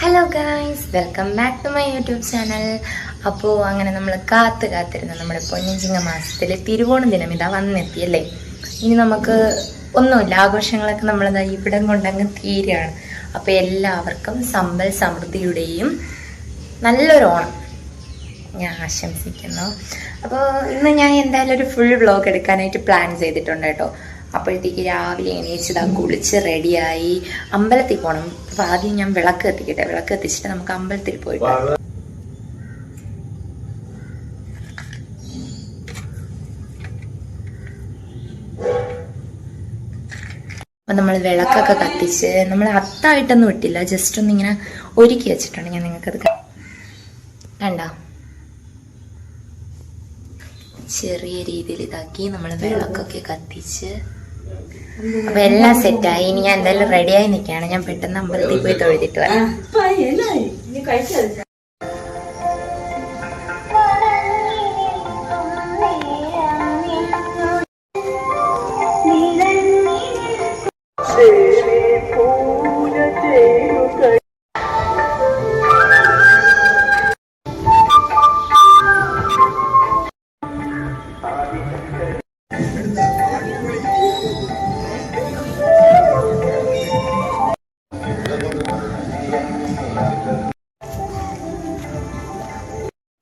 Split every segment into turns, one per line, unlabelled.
Hello guys, welcome back to my YouTube channel. അപ്പോൾ അങ്ങനെ നമ്മൾ കാത്തിരുന്ന നമ്മുടെ പൊന്നിച്ചിങ്ങ മാസത്തിലെ തിരുവോണ ദിനം ഇതാ വന്നെത്തിയല്ലേ. ഇനി നമുക്ക് ഒന്നുമില്ല, ആഘോഷങ്ങളൊക്കെ നമ്മളിതാ ഇവിടം കൊണ്ടങ്ങ് തീരുകയാണ്. അപ്പോൾ എല്ലാവർക്കും സമ്പൽ സമൃദ്ധിയുടെയും നല്ലൊരു ഓണം ഞാൻ ആശംസിക്കുന്നു. അപ്പോൾ ഇന്ന് ഞാൻ എന്തായാലും ഒരു ഫുൾ വ്ലോഗ് എടുക്കാനായിട്ട് പ്ലാൻ ചെയ്തിട്ടുണ്ട് കേട്ടോ. അപ്പോഴത്തേക്ക് രാവിലെ എണീച്ചതാ കുളിച്ച് റെഡിയായി അമ്പലത്തിൽ പോകണം. അപ്പോൾ ആദ്യം ഞാൻ വിളക്ക് കത്തിക്കട്ടെ, വിളക്ക് കത്തിച്ചിട്ട് നമുക്ക് അമ്പലത്തിൽ പോയിട്ട് അപ്പം നമ്മൾ വിളക്കൊക്കെ കത്തിച്ച് നമ്മൾ അത്തായിട്ടൊന്നും ഇട്ടില്ല, ജസ്റ്റ് ഒന്നിങ്ങനെ ഒരുക്കി വെച്ചിട്ടുണ്ട്. ഞാൻ നിങ്ങൾക്കത് കണ്ടോ, ചെറിയ രീതിയിൽ ഇതാക്കി നമ്മൾ വിളക്കൊക്കെ കത്തിച്ച് അപ്പൊ എല്ലാം സെറ്റായി. ഇനി ഞാൻ എന്തായാലും റെഡിയായി നിൽക്കുകയാണ്. ഞാൻ പെട്ടെന്ന് അമ്പലത്തിൽ പോയി തൊഴുതിട്ട് വരാം.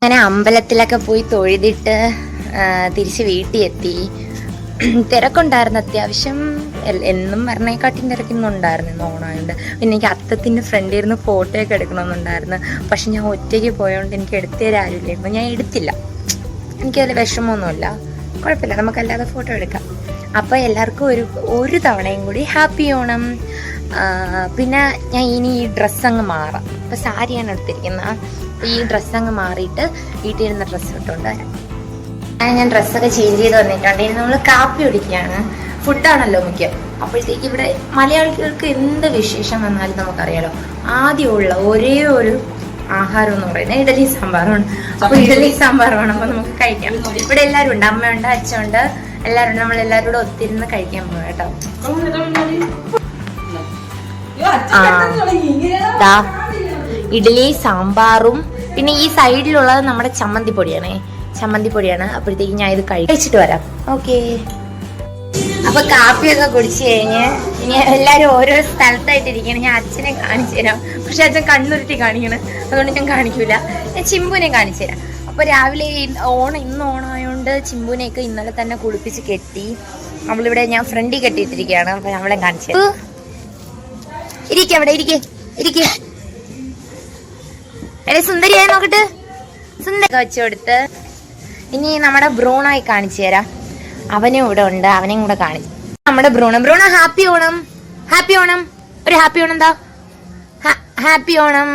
അങ്ങനെ അമ്പലത്തിലൊക്കെ പോയി തൊഴുതിട്ട് തിരിച്ച് വീട്ടിൽ എത്തി. തിരക്കുണ്ടായിരുന്നു അത്യാവശ്യം, എന്നും പറഞ്ഞേക്കാട്ടിയും തിരക്കുന്നുണ്ടായിരുന്നു ഇന്ന് ഓണമായുണ്ട്. പിന്നെ എനിക്ക് അത്തത്തിൻ്റെ ഫ്രണ്ടിൽ ഇരുന്ന് ഫോട്ടോ ഒക്കെ എടുക്കണമെന്നുണ്ടായിരുന്നു. പക്ഷെ ഞാൻ ഒറ്റയ്ക്ക് പോയതുകൊണ്ട് എനിക്ക് എടുത്തു തരാറില്ലായിരുന്നു. ഞാൻ എടുത്തില്ല, എനിക്കതിൽ വിഷമമൊന്നുമില്ല, കുഴപ്പമില്ല, നമുക്കല്ലാതെ ഫോട്ടോ എടുക്കാം. അപ്പോൾ എല്ലാവർക്കും ഒരു തവണയും കൂടി ഹാപ്പി ഓണം. പിന്നെ ഞാൻ ഇനി ഈ ഡ്രസ്സ് അങ്ങ് മാറാം. അപ്പോൾ സാരിയാണ് എടുത്തിരിക്കുന്നത്. അപ്പോൾ ഈ ഡ്രസ്സ് അങ്ങ് മാറിയിട്ട് വീട്ടിൽ ഇരുന്ന ഡ്രസ്സ് ഇട്ടുകൊണ്ട് വരാം. ഞാൻ ഡ്രസ്സൊക്കെ ചേഞ്ച് ചെയ്ത് വന്നിട്ടുണ്ട്. ഇനി നമ്മൾ കാപ്പി കുടിക്കുകയാണ്. ഫുഡാണല്ലോ മുഖ്യം. അപ്പോഴത്തേക്ക് ഇവിടെ മലയാളികൾക്ക് എന്ത് വിശേഷം വന്നാലും നമുക്കറിയാലോ, ആദ്യമുള്ള ഒരേ ഒരു ആഹാരം എന്ന് പറയുന്നത് ഇഡലി സാമ്പാറാണ്. അപ്പോൾ ഇഡലി സാമ്പാറാണ്. അപ്പോൾ നമുക്ക് കഴിക്കാം. ഇവിടെ എല്ലാവരും ഉണ്ട്, അമ്മയുണ്ട്, അച്ഛനുണ്ട്, എല്ലാവരും ഉണ്ട്. നമ്മളെല്ലാവരും കൂടെ ഒത്തിരുന്ന് കഴിക്കാൻ പോകും കേട്ടോ. ഇഡലി സാമ്പാറും പിന്നെ ഈ സൈഡിലുള്ളത് നമ്മുടെ ചമ്മന്തിപ്പൊടിയാണ്. അപ്പോഴത്തേക്ക് ഞാൻ ഇത് കഴിച്ചിട്ട് വരാം. ഓക്കെ. അപ്പൊ കാപ്പിയൊക്കെ കുടിച്ചു കഴിഞ്ഞ് ഇനി എല്ലാരും ഓരോ സ്ഥലത്തായിട്ടിരിക്കണം. ഞാൻ അച്ഛനെ കാണിച്ചു തരാം, പക്ഷെ അച്ഛൻ കണ്ണുരുട്ടി കാണിക്കണം, അതുകൊണ്ട് ഞാൻ കാണിക്കൂല. ഞാൻ ചിമ്പുനെ കാണിച്ചു തരാം. അപ്പൊ രാവിലെ ഇന്ന് ഓണമായോണ്ട് ചിമ്പുനെയൊക്കെ ഇന്നലെ തന്നെ കുളിപ്പിച്ച് കെട്ടി. അവളിവിടെ ഞാൻ ഫ്രണ്ടിൽ കെട്ടിയിട്ടിരിക്കുകയാണ്. അപ്പൊ അവളെ കാണിച്ചു തരാം. അവിടെ ഇരിക്കേ എടേ, സുന്ദരിയായി നോക്കട്ടെ. സുന്ദരി വെച്ചു കൊടുത്ത് ഇനി നമ്മുടെ ബ്രൂണായി കാണിച്ചു തരാം. അവനും ഇവിടെ ഉണ്ട്, അവനെയും കൂടെ കാണിച്ചു. നമ്മുടെ ബ്രൂണ ഹാപ്പി ഓണം. ഒരു ഹാപ്പി ഓണം എന്താ, ഹാപ്പി ഓണം.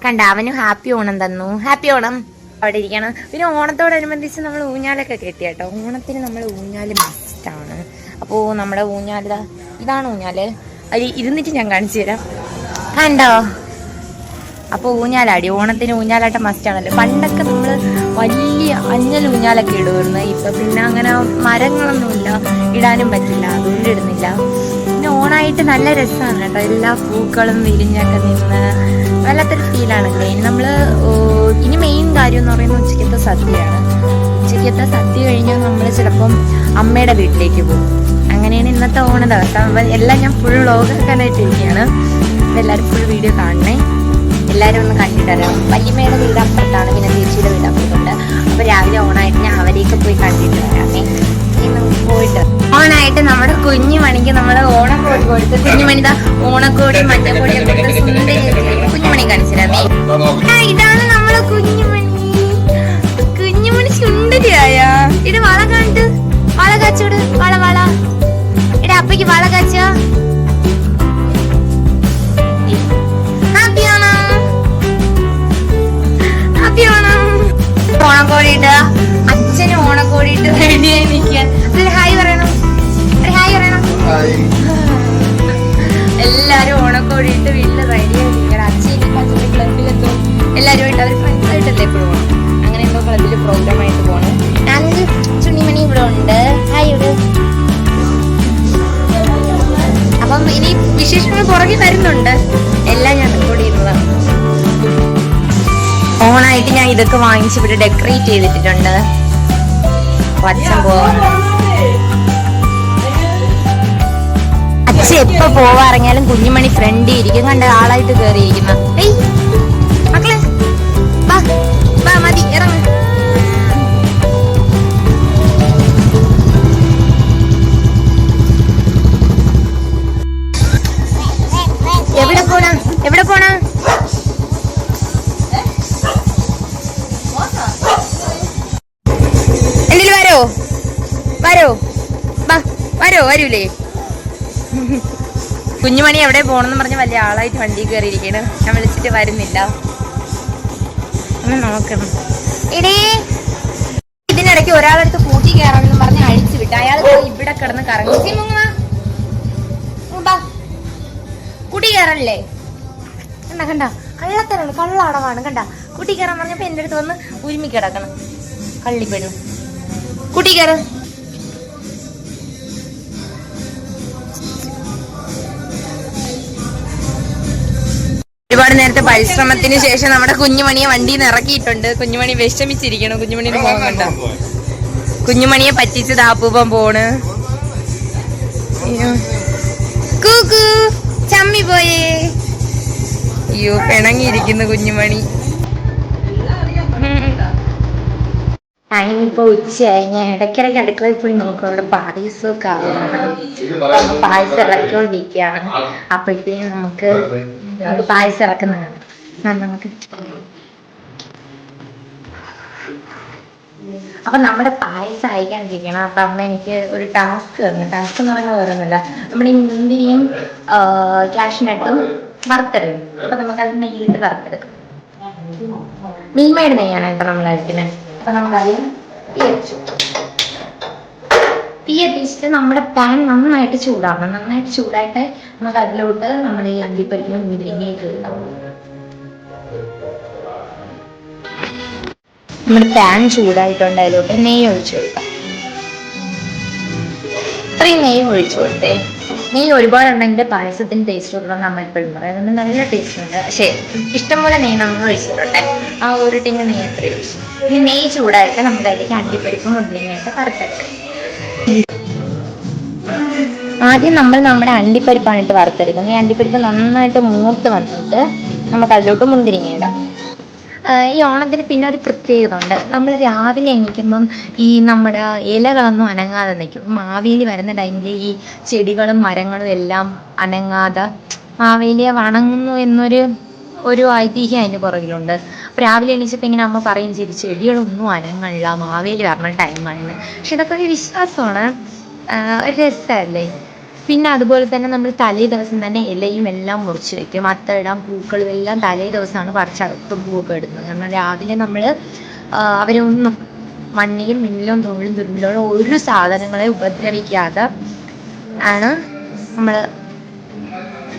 കണ്ട, അവനും ഹാപ്പി ഓണം തന്നു. ഹാപ്പി ഓണം. അവിടെ ഇരിക്കണം. പിന്നെ ഓണത്തോടനുബന്ധിച്ച് നമ്മൾ ഊഞ്ഞാലൊക്കെ കെട്ടി കേട്ടോ. ഓണത്തിന് നമ്മൾ ഊഞ്ഞാല് മസ്റ്റാണ്. അപ്പോൾ നമ്മുടെ ഊഞ്ഞാല് ഇതാണ് ഊഞ്ഞാല്. അതിൽ ഇരുന്നിട്ട് ഞാൻ കാണിച്ചു തരാം. കണ്ടോ, അപ്പോൾ ഊഞ്ഞാലാടി. ഓണത്തിന് ഊഞ്ഞാലാട്ട മസ്റ്റാണല്ലോ. പണ്ടൊക്കെ നമ്മൾ വലിയ അഞ്ഞൽ ഊഞ്ഞാലൊക്കെ ഇടുമായിരുന്നു. ഇപ്പം പിന്നെ അങ്ങനെ മരങ്ങളൊന്നുമില്ല, ഇടാനും പറ്റില്ല, അതുകൊണ്ട് ഇടുന്നില്ല. പിന്നെ ഓണായിട്ട് നല്ല രസമാണ് കേട്ടോ. എല്ലാ പൂക്കളും വിരിഞ്ഞൊക്കെ നിന്ന് വല്ലാത്തൊരു ഫീലാണല്ലേ. ഇനി മെയിൻ കാര്യം എന്ന് പറയുന്നത് ഉച്ചയ്ക്കത്തെ സദ്യയാണ്. ഉച്ചയ്ക്കത്തെ സദ്യ കഴിഞ്ഞാൽ നമ്മൾ ചിലപ്പം അമ്മയുടെ വീട്ടിലേക്ക് പോകും. അങ്ങനെയാണ് ഇന്നത്തെ ഓണ ദിവസം. എല്ലാം ഞാൻ ഫുൾ വ്ലോഗാക്കാനായിട്ടിരിക്കുകയാണ്. എല്ലാവരും ഫുൾ വീഡിയോ കാണണേ. എല്ലാവരും ഒന്ന് കണ്ടിട്ടറിയാം. വല്യമ്മയുടെ വീട് അപ്പുറത്താണ്, പിന്നെ ചേച്ചിയുടെ വീട് അപ്പുറത്തുണ്ട്. അപ്പോൾ രാവിലെ ഓണായിട്ട് ഞാൻ അവരെയൊക്കെ പോയി കണ്ടിട്ട് വരാമേ. പോയിട്ട് ഓണായിട്ട് നമ്മുടെ കുഞ്ഞു മണിക്ക് നമ്മൾ ഓണക്കോടി കൊടുത്ത്, കുഞ്ഞുമണിതാ ഓണക്കോടി മഞ്ഞക്കോടിയൊക്കെ കൊടുത്ത് സുന്ദരി കുഞ്ഞുമണി കാണിച്ചിരാമേ. ഇതാണ് നമ്മളെ കുഞ്ഞുമണി സുന്ദരിയായ. ഇത് വള കാണിട്ട്, വള കാച്ചോട്, വള എടാ അപ്പയ്ക്ക് വള കാച്ച. ഓണക്കോടിയിട്ട് അച്ഛനും ഓണക്കോടിയിട്ട് റെഡിയായി നിൽക്കാൻ. ഹായ് പറയണം. എല്ലാരും ഓണക്കോടിയിട്ട് വീട്ടിൽ റെഡിയായി നിൽക്കണം. അച്ഛൻ ക്ലബിലെത്തും. എല്ലാവരുമായിട്ട് അവർ ഫ്രണ്ട്സായിട്ടല്ലേ എപ്പോഴും പോകണം. അങ്ങനെ എന്തോ ക്ലബിൽ പ്രോഗ്രാമായിട്ട് പോകണം. ഞാനൊരു ചുണ്ണിമണി ഇവിടെ ഉണ്ട്. ഹായ് ഇവിടെ. അപ്പം ഇനി വിശേഷങ്ങൾ പുറകെ വരുന്നുണ്ട്. എല്ലാം ഞാൻ റെക്കോർഡ് ചെയ്യുന്നു. ഓണായിട്ട് ഞാൻ ഇതൊക്കെ വാങ്ങിച്ച് ഇവിടെ ഡെക്കറേറ്റ് ചെയ്തിട്ടുണ്ട്. അച്ഛൻ പോവാൻ, അച്ഛൻ എപ്പോ പോവാറങ്ങിയാലും കുഞ്ഞുമണി ഫ്രണ്ട് ഇരിക്കും. കണ്ട ആളായിട്ട് കേറിയിരിക്കുന്ന. മക്കളെ മതി ഇറങ്ങ. എവിടെ പോണ? എന്തെങ്കിലും വരൂലേ? കുഞ്ഞുമണി എവിടെ പോണെന്ന് പറഞ്ഞ് വലിയ ആളായിട്ട് വണ്ടി കയറിയിരിക്കണ്. ഞാൻ വിളിച്ചിട്ട് വരുന്നില്ല. ഒന്ന് നോക്കണം. ഇതിനിടയ്ക്ക് ഒരാളടുത്ത് കൂട്ടി കയറണമെന്ന് പറഞ്ഞ് അഴിച്ചു വിട്ടു. അയാൾ ഇവിടെ കിടന്ന് കറങ്ങി. കൂട്ടി കയറല്ലേ? കണ്ട കള്ളത്തരാണ്, കള്ളടവാണ്. കണ്ട കൂട്ടി കയറാൻ പറഞ്ഞപ്പോ എന്റെ അടുത്ത് വന്ന് ഉരുമി കിടക്കണം. കള്ളിപ്പെണ്ണു. കൂട്ടി കയറ. ഒരുപാട് നേരത്തെ പരിശ്രമത്തിന് ശേഷം നമ്മുടെ കുഞ്ഞുമണിയെ വണ്ടിയിൽ നിന്ന് ഇറക്കിയിട്ടുണ്ട്. കുഞ്ഞുമണി വിഷമിച്ചിരിക്കണം. കുഞ്ഞുമണിന് പോകാൻ കണ്ട. കുഞ്ഞുമണിയെ പറ്റിച്ചത് ആപ്പൂപ്പം പോണ്. കൂക്കു ചമ്മി പോയേ. അയ്യോ പിണങ്ങിയിരിക്കുന്നു കുഞ്ഞുമണി. അതിനിപ്പോ ഉച്ചയായി. ഞാൻ ഇടയ്ക്കിടയ്ക്ക് അടുക്കളയിൽ പോയി നോക്കും. അവിടെ പായസമൊക്കെ ആവുകയാണ്. പായസം ഇറക്കിക്കൊണ്ടിരിക്കുകയാണ്. അപ്പോഴത്തേക്കും നമുക്ക് പായസം ഇറക്കുന്നതാണ്. നമുക്ക് അപ്പൊ നമ്മുടെ പായസം അയക്കാണ്ടിരിക്കണം. അപ്പൊ അമ്മ എനിക്ക് ഒരു ടാസ്ക് തന്നു. ടാസ്ക് എന്ന് പറയുന്നത് വേറൊന്നുമില്ല, നമ്മുടെ ഈ മുന്തിരിയും കാഷ്നട്ടും വറുത്തെടുക്കും. അപ്പൊ നമുക്ക് അത് നെയ്യിലിട്ട് വറുത്തെടുക്കും. മിൽമയുടെ നെയ്യാണ് കേട്ടോ നമ്മൾ കഴിക്കുന്നത്. അപ്പൊ നമുക്കറിയാം തീ എത്തിച്ചിട്ട് നമ്മുടെ പാൻ നന്നായിട്ട് ചൂടാവണം. നന്നായിട്ട് ചൂടായിട്ട് നമുക്ക് അതിലോട്ട് നമ്മുടെ ഈ അണ്ടിപ്പരിപ്പും മുന്തിരിങ്ങയൊക്കെ ഇടാം. നമ്മുടെ പാൻ ചൂടായിട്ടുണ്ട്. അതിലോട്ട് നെയ്യ് ഒഴിച്ചു കൊടുക്കാം. ഇത്രയും നെയ്യ് ഒഴിച്ചു കൊടുത്തേ. നെയ്യ് ഒരുപാടുണ്ടെങ്കിൽ പായസത്തിന് ടേസ്റ്റ് കൊടുക്കണം നമ്മൾ എപ്പോഴും പറയും. അതുകൊണ്ട് നല്ല ടേസ്റ്റ് ഉണ്ട്. പക്ഷേ ഇഷ്ടംപോലെ നെയ്യ് നമ്മൾ ഒഴിച്ചിട്ടുണ്ട്. ആ ഒരു ടിന്ന് നെയ്യ് എത്രയും ഒഴിച്ചു. ഇനി നെയ്യ് ചൂടായിട്ട് നമുക്ക് അതിലേക്ക് അണ്ടിപ്പരിപ്പും മുന്തിരിങ്ങയായിട്ട് വറുത്തെടുക്കാം. ആദ്യം നമ്മൾ നമ്മുടെ അണ്ടിപ്പരിപ്പാണ് ഇട്ട് വറുത്തെടുക്കുന്നത്. ഈ അണ്ടിപ്പരിപ്പ് നന്നായിട്ട് മൂത്ത് വന്നിട്ട് നമുക്ക് അതിലോട്ട് മുന്തിരിങ്ങ ഇടാം. ഈ ഓണത്തിന് പിന്നെ ഒരു പ്രത്യേകത ഉണ്ട്. നമ്മൾ രാവിലെ എണീക്കുമ്പം ഈ നമ്മുടെ ഇലകളൊന്നും അനങ്ങാതെ നിൽക്കും. മാവേലി വരുന്ന ടൈമിൽ ഈ ചെടികളും മരങ്ങളും എല്ലാം അനങ്ങാതെ മാവേലിയെ വണങ്ങുന്നു എന്നൊരു ഐതിഹ്യം അതിന് പുറകിലുണ്ട്. അപ്പോൾ രാവിലെ എണീച്ചപ്പോൾ ഇങ്ങനെ അമ്മ പറയും ചെയ്തു, ചെടികളൊന്നും അനങ്ങില്ല, മാവേലി വരണ ടൈമാണ്. പക്ഷെ ഇതൊക്കെ ഒരു വിശ്വാസമാണ്, ഒരു രസമല്ലേ. പിന്നെ അതുപോലെ തന്നെ നമ്മൾ തലേ ദിവസം തന്നെ ഇലയും എല്ലാം മുറിച്ച് വെക്കും. അത്തയിടാം പൂക്കളും എല്ലാം തലേ ദിവസമാണ് പറിച്ചകത്തും പൂവൊക്കെ ഇടുന്നത്. കാരണം രാവിലെ നമ്മൾ അവരൊന്നും മണ്ണിലും മിന്നിലും തൊഴിലും തുരുമ്പിലുള്ള ഒരു സാധനങ്ങളെ ഉപദ്രവിക്കാതെ ആണ് നമ്മൾ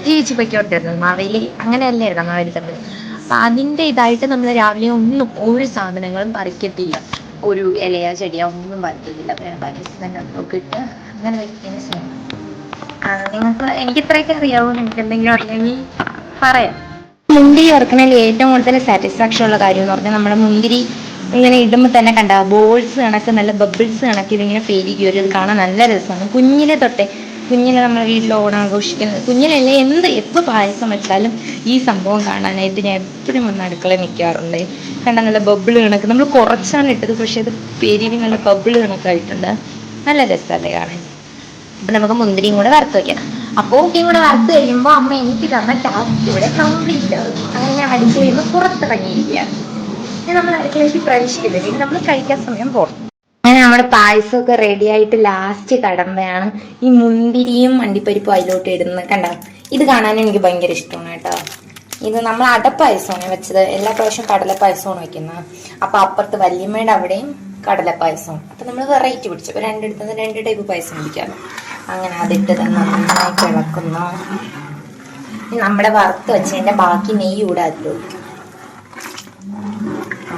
ജീവിച്ച് പൊയ്ക്കോട്ടിരുന്നത്. മാവേലി അങ്ങനെയല്ലായിരുന്നു മാവേലി തമ്മിൽ. അപ്പം അതിൻ്റെ ഇതായിട്ട് നമ്മൾ രാവിലെ ഒന്നും ഒരു സാധനങ്ങളും പറിക്കത്തില്ല. ഒരു ഇലയോ ചെടിയോ ഒന്നും പറിക്കത്തില്ല. പരിസ്ഥിതി തന്നെ ഒക്കെ ഇട്ട് അങ്ങനെ വെക്കുന്ന ചെയ്യണം. നിങ്ങൾക്ക് എനിക്ക് ഇത്രയൊക്കെ അറിയാവൂ. നിങ്ങൾക്ക് എന്തെങ്കിലും അറിയാമെങ്കിൽ പറയാം. മുന്തിരി വറുക്കണതിൽ ഏറ്റവും കൂടുതൽ സാറ്റിസ്ഫാക്ഷൻ ഉള്ള കാര്യം എന്ന് പറഞ്ഞാൽ നമ്മുടെ മുന്തിരി ഇങ്ങനെ ഇടുമ്പോൾ തന്നെ കണ്ട ബോൾസ് കണക്ക് നല്ല ബബിൾസ് കണക്ക് ഇതിങ്ങനെ പേരിക്ക് വരും. ഇത് കാണാൻ നല്ല രസമാണ്. കുഞ്ഞിലെ നമ്മുടെ വീട്ടിൽ ഓണാഘോഷിക്കുന്നത്, കുഞ്ഞിലല്ലേ എപ്പോൾ പായസം വെച്ചാലും ഈ സംഭവം കാണാനായിട്ട് ഞാൻ എപ്പോഴും വന്ന് അടുക്കളയിൽ നിൽക്കാറുണ്ട്. കണ്ട നല്ല ബബിൾ കണക്ക് നമ്മൾ കുറച്ചാണ് ഇട്ടത്, പക്ഷെ അത് പേരിന് നല്ല ബബിൾ കണക്കായിട്ടുണ്ട്. നല്ല രസമല്ലേ കാണാൻ. അപ്പം നമുക്ക് മുന്തിരിയും കൂടെ വറുത്ത് വയ്ക്കാം. അപ്പോൾ മുന്തിരിയും കൂടെ വറുത്ത് കഴിയുമ്പോൾ അമ്മ എനിക്ക് തന്ന ടാസ്ക് ഇവിടെ കംപ്ലീറ്റ് ആകും. അങ്ങനെ ഞാൻ അടിച്ചു കഴിയുമ്പോൾ പുറത്തിറങ്ങിയിരിക്കുകയാണ്. ഇനി നമ്മൾ അടുക്കളയിൽ പ്രവേശിക്കില്ല, ഇനി നമ്മൾ കഴിക്കാൻ സമയം പോകും. അങ്ങനെ നമ്മുടെ പായസമൊക്കെ റെഡി ആയിട്ട് ലാസ്റ്റ് കടമ്പയാണ് ഈ മുന്തിരിയും അണ്ടിപ്പരിപ്പും അതിലോട്ട് ഇടുന്നത്. കണ്ടോ, ഇത് കാണാൻ എനിക്ക് ഭയങ്കര ഇഷ്ടമാണ് കേട്ടോ. ഇത് നമ്മൾ അടപ്പായസമാണ് വെച്ചത്. എല്ലാ പ്രാവശ്യവും കടലപ്പായസമാണ് വെക്കുന്നത്. അപ്പം അപ്പുറത്ത് വല്യമ്മയുടെ അവിടെയും കടലപ്പായസവും. അപ്പം നമ്മൾ വെറൈറ്റി പിടിച്ചു. അപ്പോൾ രണ്ട് ടൈപ്പ് പായസം പിടിക്കാമല്ലോ. അങ്ങനെ അതിട്ട് തന്നെ നന്നായിട്ട് ഇളക്കുന്നു. നമ്മുടെ വറുത്ത് വെച്ചതിൻ്റെ ബാക്കി നെയ്യ് കൂടെ അതിലൊഴിക്കും.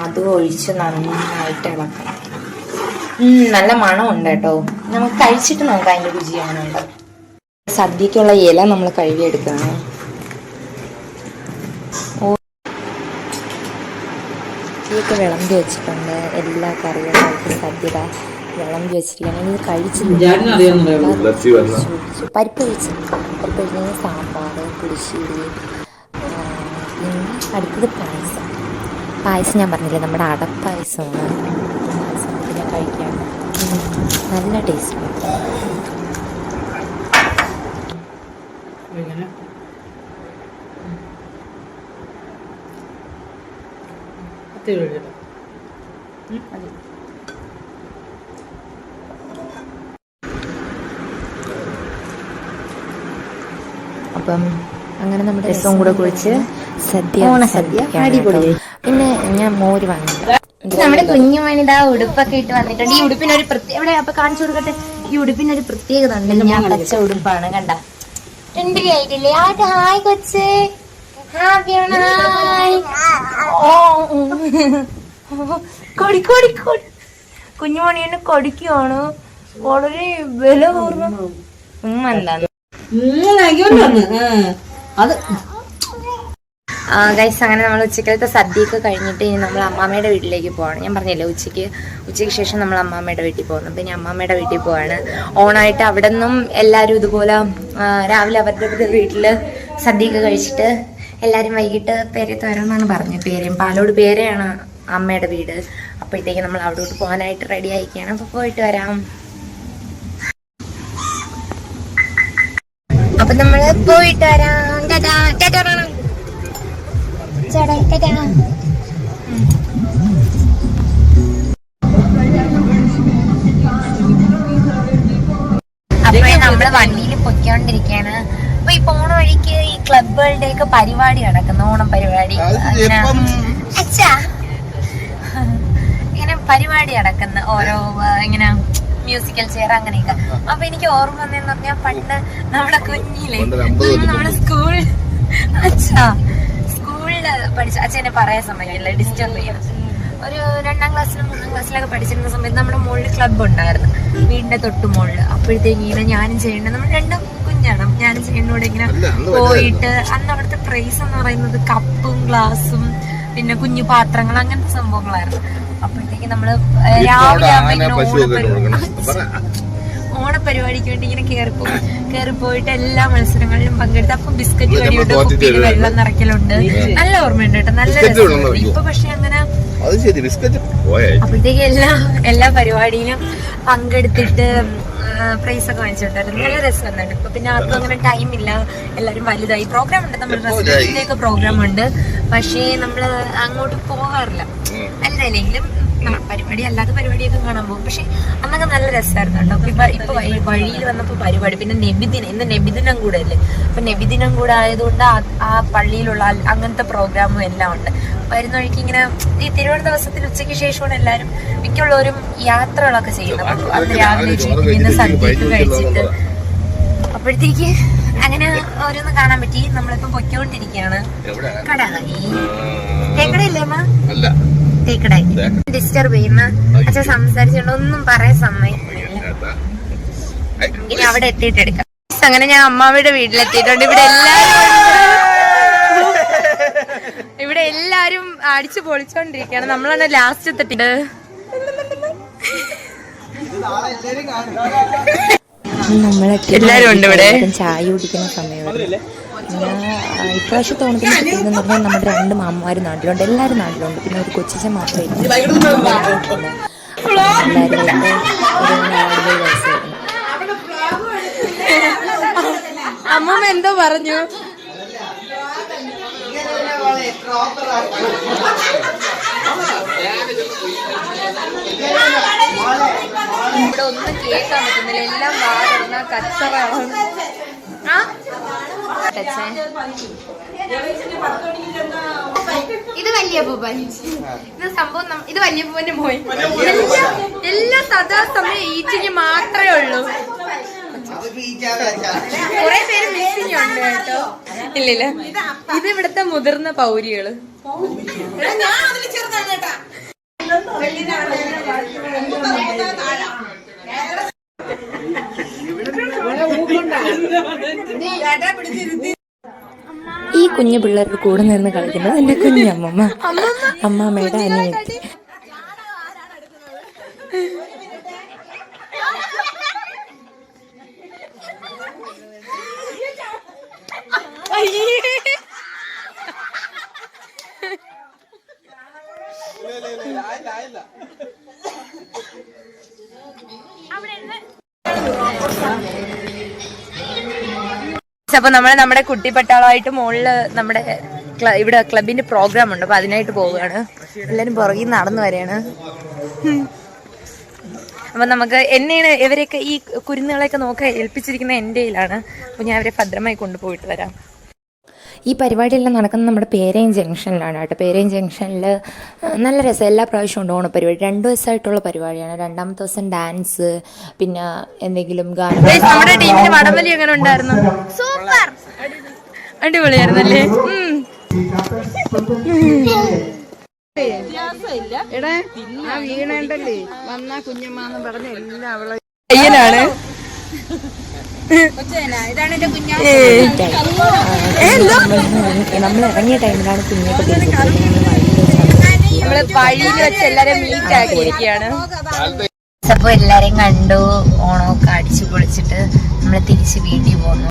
അതും ഒഴിച്ച് നന്നായിട്ട് ഇളക്കണം. നല്ല മണമുണ്ട് കേട്ടോ. നമുക്ക് കഴിച്ചിട്ട് നോക്കാം അതിൻ്റെ രുചിയാണുണ്ട്. സദ്യക്കുള്ള ഇല നമ്മൾ കഴുകിയെടുക്കുകയാണ്. സദ്യയൊക്കെ വിളമ്പി വെച്ചിട്ടുണ്ട്. എല്ലാ കറികളായിട്ട് സദ്യ വിളമ്പി വെച്ചിരിക്കുകയാണ്. ഇനി കഴിച്ച് പരിപ്പ് വെച്ച് സാമ്പാർ, പുളിശ്ശേരി, പിന്നെ അടുത്തത് പായസം ഞാൻ പറഞ്ഞില്ലേ, നമ്മുടെ അടപ്പായസമാണ്. പായസം ഞാൻ കഴിക്കാൻ നല്ല ടേസ്റ്റ്. അപ്പം അങ്ങനെ നമ്മുടെ രസവും കൂടെ കുഴിച്ച് ഓണസദ്യ അടിപൊളി. പിന്നെ ഞാൻ മോര് വാങ്ങില്ല. നമ്മുടെ കുഞ്ഞു മണിതാ ഉടുപ്പൊക്കെ ഇട്ട് വന്നിട്ടുണ്ട്. ഈ ഉടുപ്പിനൊരു പ്രത്യേക എവിടെ അപ്പൊ കാണിച്ചു കൊടുക്കട്ടെ. ഈ ഉടുപ്പിനൊരു പ്രത്യേകത ഉണ്ട്. ഞാൻ പച്ച ഉടുപ്പാണ് കണ്ട. ആയിട്ടില്ലേ? ഹായ് കൊച്ചേ, ഹാപ്പിയാണ്. കൊടിക്കോടി കുഞ്ഞുമണിയെ കൊടിക്കുവാണ്. വളരെ വില കൂർന്നു. എന്താന്ന് ഗൈസ്, അങ്ങനെ നമ്മൾ ഉച്ചക്കലത്തെ സദ്യയൊക്കെ കഴിഞ്ഞിട്ട് ഇനി നമ്മൾ അമ്മാമ്മയുടെ വീട്ടിലേക്ക് പോവാണ്. ഞാൻ പറഞ്ഞില്ലേ ഉച്ചയ്ക്ക് ശേഷം നമ്മൾ അമ്മാമ്മയുടെ വീട്ടിൽ പോകുന്നു. അപ്പം ഇനി അമ്മാമ്മയുടെ വീട്ടിൽ പോവാണ്. ഓണായിട്ട് അവിടെ നിന്നും എല്ലാവരും ഇതുപോലെ രാവിലെ അവരുടെ വീട്ടിൽ സദ്യയൊക്കെ കഴിച്ചിട്ട് എല്ലാവരും വൈകിട്ട് പേരത്ത് വരണമെന്നാണ് പറഞ്ഞത്. പാലോട് പേരെയാണ് അമ്മയുടെ വീട്. അപ്പോഴത്തേക്ക് നമ്മൾ അവിടോട്ട് പോകാനായിട്ട് റെഡി ആയിക്കുകയാണ്. അപ്പോൾ പോയിട്ട് വരാം. അപ്പൊ നമ്മള് പോയിട്ട് വരാം. അപ്പോഴേ നമ്മള് വണ്ടിയിൽ പൊയ്ക്കൊണ്ടിരിക്കുകയാണ്. അപ്പൊ ഈ പോണ വഴിക്ക് ഈ ക്ലബുകളുടെ ഒക്കെ പരിപാടി നടക്കുന്നു. ഓണം പരിപാടി ഇങ്ങനെ പരിപാടി നടക്കുന്ന ഓരോ ഇങ്ങനെ മ്യൂസിക്കൽ ചെയർ അങ്ങനെയൊക്കെ. അപ്പൊ എനിക്ക് ഓർമ്മ വന്നതെന്ന് പറഞ്ഞാൽ പണ്ട് നമ്മുടെ കുഞ്ഞിലെ നമ്മുടെ സ്കൂളില് പഠിച്ച അച്ഛനെ പറയാൻ സമയമില്ല, ഡിസ്റ്റർബ് ചെയ്യണം. ഒരു 2ാം ക്ലാസ്സിലും 3ാം ക്ലാസ്സിലൊക്കെ പഠിച്ചിരുന്ന സമയത്ത് നമ്മുടെ മുകളിൽ ക്ലബ്ബ് ഉണ്ടായിരുന്നു, വീടിന്റെ തൊട്ട് മുകളിൽ. അപ്പോഴത്തേക്ക് ഇങ്ങനെ ഞാനും ചെയ്യണം, നമ്മൾ രണ്ടും കുഞ്ഞാണ്, ഞാനും ചെയ്യുന്നൂടെ ഇങ്ങനെ പോയിട്ട് അന്ന് അവിടുത്തെ പ്രൈസ് എന്ന് പറയുന്നത് കപ്പും ഗ്ലാസും പിന്നെ കുഞ്ഞു പാത്രങ്ങൾ അങ്ങനത്തെ സംഭവങ്ങളായിരുന്നു. അപ്പോഴത്തേക്ക് നമ്മള് രാവിലെ ഓണപരിപാടിക്ക് വേണ്ടി ഇങ്ങനെ കയറി പോയിട്ട് എല്ലാ മത്സരങ്ങളിലും പങ്കെടുത്ത്. അപ്പം ബിസ്ക്കറ്റ് കടിയുണ്ട്, കുപ്പിയിൽ വെള്ളം നിറയ്ക്കലുണ്ട്. നല്ല ഓർമ്മയുണ്ട് കേട്ടോ, നല്ല രസമുണ്ട്. ഇപ്പൊ പക്ഷെ അങ്ങനെ അപ്പോഴത്തേക്ക് എല്ലാ പരിപാടിയിലും പങ്കെടുത്തിട്ട് പ്രൈസ് ഒക്കെ വാങ്ങിച്ചിട്ടുണ്ടായിരുന്നു. നല്ല രസമുണ്ട്. ഇപ്പൊ പിന്നെ ആർക്കും അങ്ങനെ ടൈം ഇല്ല, എല്ലാരും വലുതായി. പ്രോഗ്രാം ഉണ്ട്, നമ്മുടെ റെസിഡൻസിന്റെ ഒക്കെ പ്രോഗ്രാം ഉണ്ട്, പക്ഷേ നമ്മള് അങ്ങോട്ട് പോകാറില്ല. അല്ലെങ്കിലും പരിപാടി അല്ലാത്ത പരിപാടിയൊക്കെ കാണാൻ പോകും. പക്ഷെ അന്നൊക്കെ നല്ല രസമായിരുന്നു കേട്ടോ. ഇപ്പൊ വഴിയിൽ വന്നപ്പോ പരിപാടി, പിന്നെ ഇന്ന് നബിദിനം കൂടെ അല്ലേ, അപ്പൊ നബിദിനം കൂടെ ആയതുകൊണ്ട് ആ പള്ളിയിലുള്ള അങ്ങനത്തെ പ്രോഗ്രാമും എല്ലാം ഉണ്ട്. വരുന്ന വഴിക്ക് ഇങ്ങനെ ഈ തിരുവോണ ദിവസത്തിൽ ഉച്ചയ്ക്ക് ശേഷമാണ് എല്ലാവരും മിക്കുള്ളവരും യാത്രകളൊക്കെ ചെയ്യുന്നത്. അന്ന് രാവിലെ ഇന്ന് സദ്യയൊക്കെ കഴിച്ചിട്ട് അപ്പോഴത്തേക്ക് അങ്ങനെ ഓരോന്ന് കാണാൻ പറ്റി. നമ്മളിപ്പം പൊയ്ക്കൊണ്ടിരിക്കുകയാണ്. തേക്കടയില്ലേ അമ്മ? തേക്കടായി ഡിസ്റ്റർബ് ചെയ്യുന്ന അച്ഛൻ സംസാരിച്ചോണ്ട് ഒന്നും പറയാൻ സമ്മതിക്കുന്നില്ല. ഇനി അവിടെ എത്തിയിട്ട് എടുക്കാം. അങ്ങനെ ഞാൻ അമ്മാമ്മയുടെ വീട്ടിലെത്തിയിട്ടുണ്ട്. ഇവിടെ എല്ലാരും അടിച്ചു പൊളിച്ചോണ്ടിരിക്കുകയാണ്. നമ്മളാണ് ലാസ്റ്റ് എത്തിട്ട്. എല്ലാരും ഉണ്ട് ഇവിടെ. ചായ കുടിക്കുന്ന സമയമായിരുന്നു. ഇപ്രാവശ്യത്തെ ഓണത്തിന് കിട്ടിയതെന്ന് പറഞ്ഞാൽ നമ്മുടെ 2 മാമ്മമാര് നാട്ടിലുണ്ട്, എല്ലാവരും നാട്ടിലുണ്ട്. പിന്നെ ഒരു കൊച്ചിച്ചൻ മാത്രമേ അമ്മമ്മ എന്തോ പറഞ്ഞു. ഇവിടെ ഒന്നും കേൾക്കാൻ പറ്റുന്നില്ല, എല്ലാം വാടുന്ന കച്ചറാണ്. ഇത് വലിയ പൂപ്പൻ, ഇത് സംഭവം, ഇത് വലിയ പൂപ്പന്റെ മോൻ. എല്ലാ സദാസമയം ഈച്ചിങ് മാത്രമേ ഉള്ളൂ. കുറെ പേര് മിസ്സിങ് ഉണ്ട് കേട്ടോ. ഇല്ലില്ല, ഇത് ഇവിടുത്തെ മുതിർന്ന പൗരികള്. ഈ കുഞ്ഞു പിള്ളേരുടെ കൂടെ നിന്ന് കളിക്കുന്നത് എന്റെ കുഞ്ഞമ്മമ്മ, അമ്മാമ്മയുടെ അനിയത്തി. അപ്പൊ നമ്മുടെ കുട്ടിപ്പട്ടാളമായിട്ട് മുകളില് നമ്മുടെ ഇവിടെ ക്ലബിന്റെ പ്രോഗ്രാം ഉണ്ട്. അപ്പൊ അതിനായിട്ട് പോവുകയാണ്. എല്ലാരും പുറകിൽ നടന്നു വരെയാണ്. അപ്പൊ നമുക്ക് എന്നെയാണ് ഇവരെയൊക്കെ ഈ കുരുന്നുകളെയൊക്കെ നോക്കാൻ ഏൽപ്പിച്ചിരിക്കുന്ന എൻ്റെ കയ്യിലാണ്. അപ്പൊ ഞാൻ അവരെ ഭദ്രമായി കൊണ്ടുപോയിട്ട് വരാം. ഈ പരിപാടിയെല്ലാം നടക്കുന്നത് നമ്മുടെ പേരയം ജംഗ്ഷനിലാണ് കേട്ടോ. പേരയം ജംഗ്ഷനിൽ നല്ല രസം. എല്ലാ പ്രാവശ്യവും ഉണ്ട് ഓണപ്പരിപാടി. 2 ദിവസമായിട്ടുള്ള പരിപാടിയാണ്. 2ാമത്തെ ദിവസം ഡാൻസ്, പിന്നെ എന്തെങ്കിലും ഗാനം. നമ്മുടെ ടീമിന്റെ വടംവലി എങ്ങനെ ഉണ്ടായിരുന്നു? സൂപ്പർ, അടിപൊളിയായിരുന്നല്ലേ? പയ്യനാണ്. നമ്മൾ ഇറങ്ങിയ ടൈമിലാണ് കുഞ്ഞൊക്കെ നമ്മള് വഴിയിൽ വെച്ച് എല്ലാരും മീറ്റ് ആക്കിയിരിക്കുകയാണ്. അപ്പൊ എല്ലാരെയും കണ്ടു, ഓണമൊക്കെ അടിച്ചു പൊളിച്ചിട്ട് നമ്മള് തിരിച്ച് വീട്ടിൽ പോന്നു.